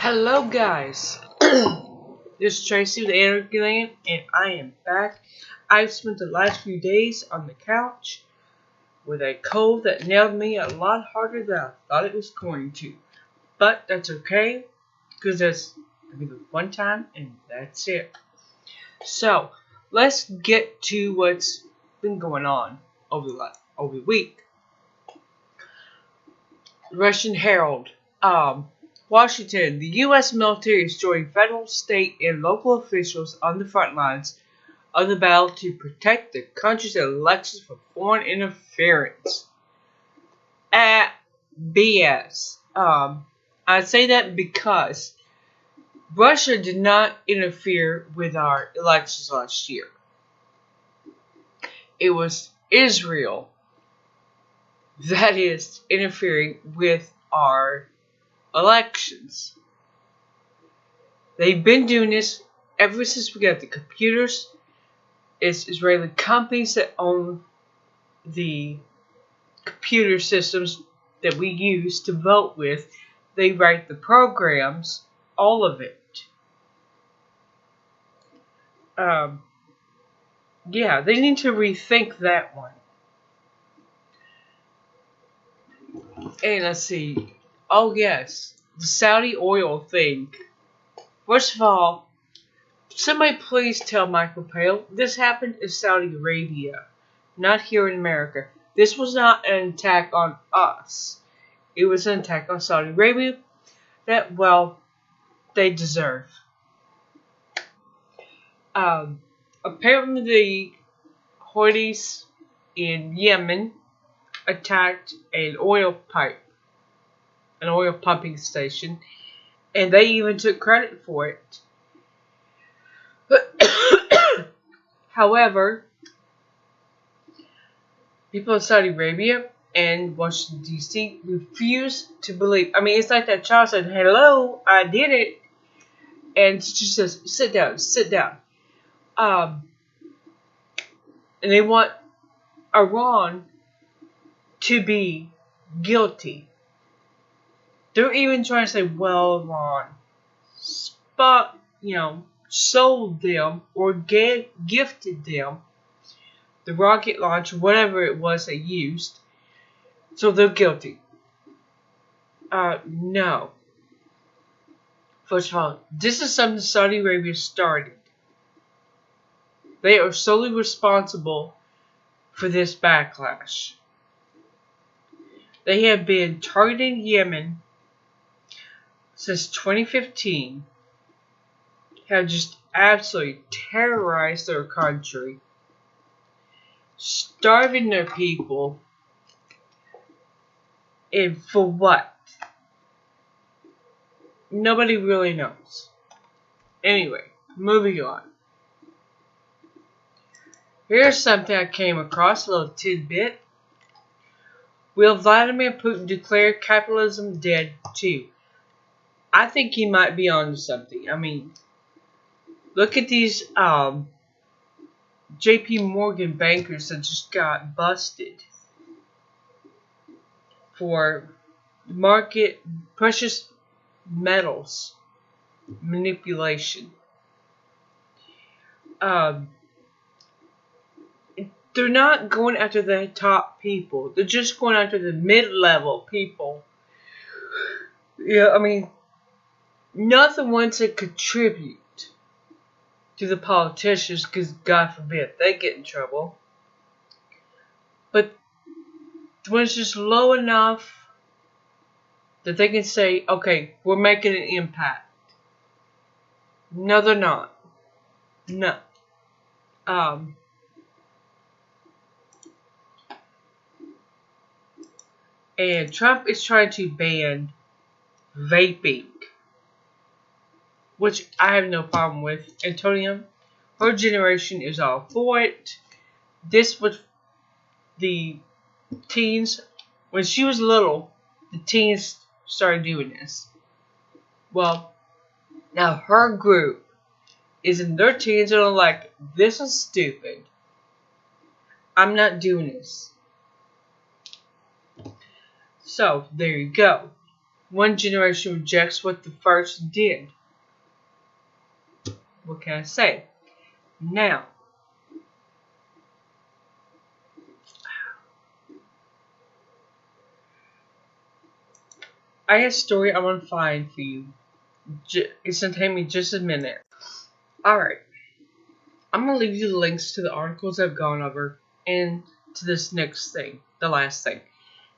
Hello guys, this is Tracy with Anarchyland and I am back. I've spent the last few days on the couch with a cold that nailed me a lot harder than I thought it was going to. But that's okay, because that's one time and that's it. So, let's get to what's been going on over the week. Russian Herald. Washington. The U.S. military is joining federal, state, and local officials on the front lines of the battle to protect the country's elections from foreign interference. BS. I say that because Russia did not interfere with our elections last year. It was Israel that is interfering with our elections. They've been doing this ever since we got the computers. It's Israeli companies that own the computer systems that we use to vote with. They write the programs, all of it. Yeah, they need to rethink that one. And let's see. Oh yes, the Saudi oil thing. First of all, somebody please tell Michael Pale this happened in Saudi Arabia, not here in America. This was not an attack on us. It was an attack on Saudi Arabia that, well, they deserve. Apparently the Houthis in Yemen attacked an oil pumping station, and they even took credit for it. However, people in Saudi Arabia and Washington, D.C. refuse to believe. I mean, it's like that child said, "Hello, I did it," and she says, "Sit down, sit down." And they want Iran to be guilty. They're even trying to say, "Well, Iran, sold them or gifted them the rocket launcher, whatever it was they used, so they're guilty." No. First of all, this is something Saudi Arabia started. They are solely responsible for this backlash. They have been targeting Yemen since 2015, have just absolutely terrorized their country, starving their people, and for what? Nobody really knows. Anyway, moving on. Here's something I came across, a little tidbit. Will Vladimir Putin declare capitalism dead too? I think he might be onto something. I mean, look at these J.P. Morgan bankers that just got busted for market precious metals manipulation. They're not going after the top people. They're just going after the mid-level people. Yeah, I mean, nothing wants to contribute to the politicians because, God forbid, they get in trouble. But when it's just low enough that they can say, okay, we're making an impact. No, they're not. No. And Trump is trying to ban vaping, which I have no problem with. Antonia, her generation is all for it. This was the teens, when she was little, the teens started doing this. Well, now her group is in their teens and are like, this is stupid. I'm not doing this. So, there you go. one generation rejects what the first did. What can I say? Now, I have a story I want to find for you. It's going to take me just a minute. Alright. I'm going to leave you the links to the articles I've gone over and to this next thing, the last thing.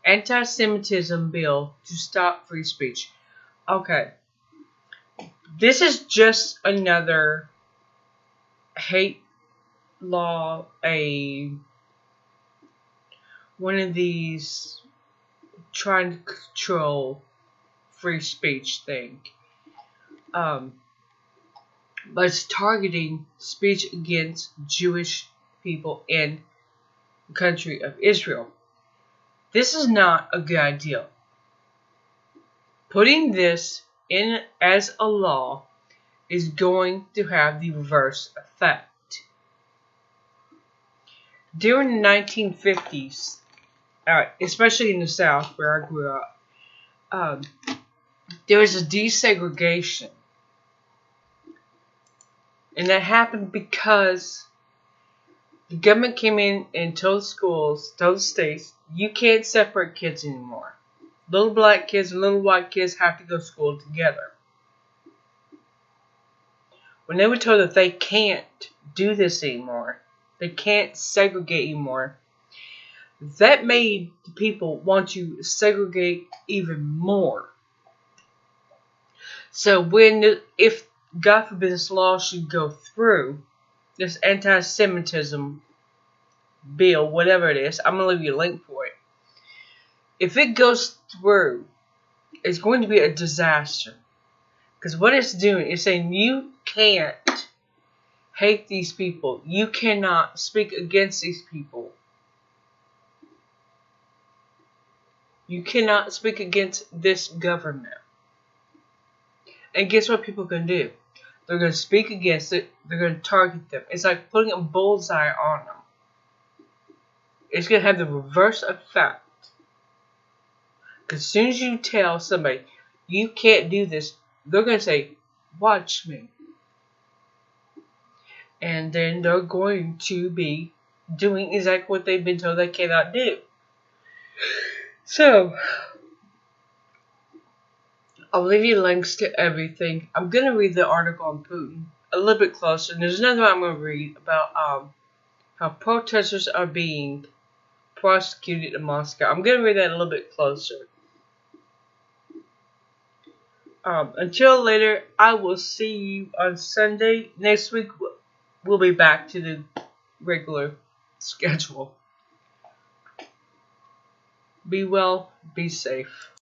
Anti-Semitism bill to stop free speech. Okay. This is just another hate law, one of these trying to control free speech thing. But it's targeting speech against Jewish people in the country of Israel. This is not a good idea. Putting this in as a law is going to have the reverse effect. During the 1950s, especially in the South where I grew up, there was a desegregation. And that happened because the government came in and told schools, told the states, you can't separate kids anymore. Little black kids and little white kids have to go to school together. When they were told that they can't do this anymore, they can't segregate anymore, that made the people want to segregate even more. So if God forbid this law should go through, this anti-Semitism bill, whatever it is, I'm going to leave you a link for it. If it goes through, it's going to be a disaster. Because what it's doing is saying you can't hate these people. You cannot speak against these people. You cannot speak against this government. And guess what people are going to do? They're going to speak against it. They're going to target them. It's like putting a bullseye on them. It's going to have the reverse effect. Because as soon as you tell somebody, you can't do this, they're going to say, watch me. And then they're going to be doing exactly what they've been told they cannot do. So, I'll leave you links to everything. I'm going to read the article on Putin a little bit closer. And there's another one I'm going to read about how protesters are being prosecuted in Moscow. I'm going to read that a little bit closer. Until later, I will see you on Sunday. Next week, we'll be back to the regular schedule. Be well, be safe.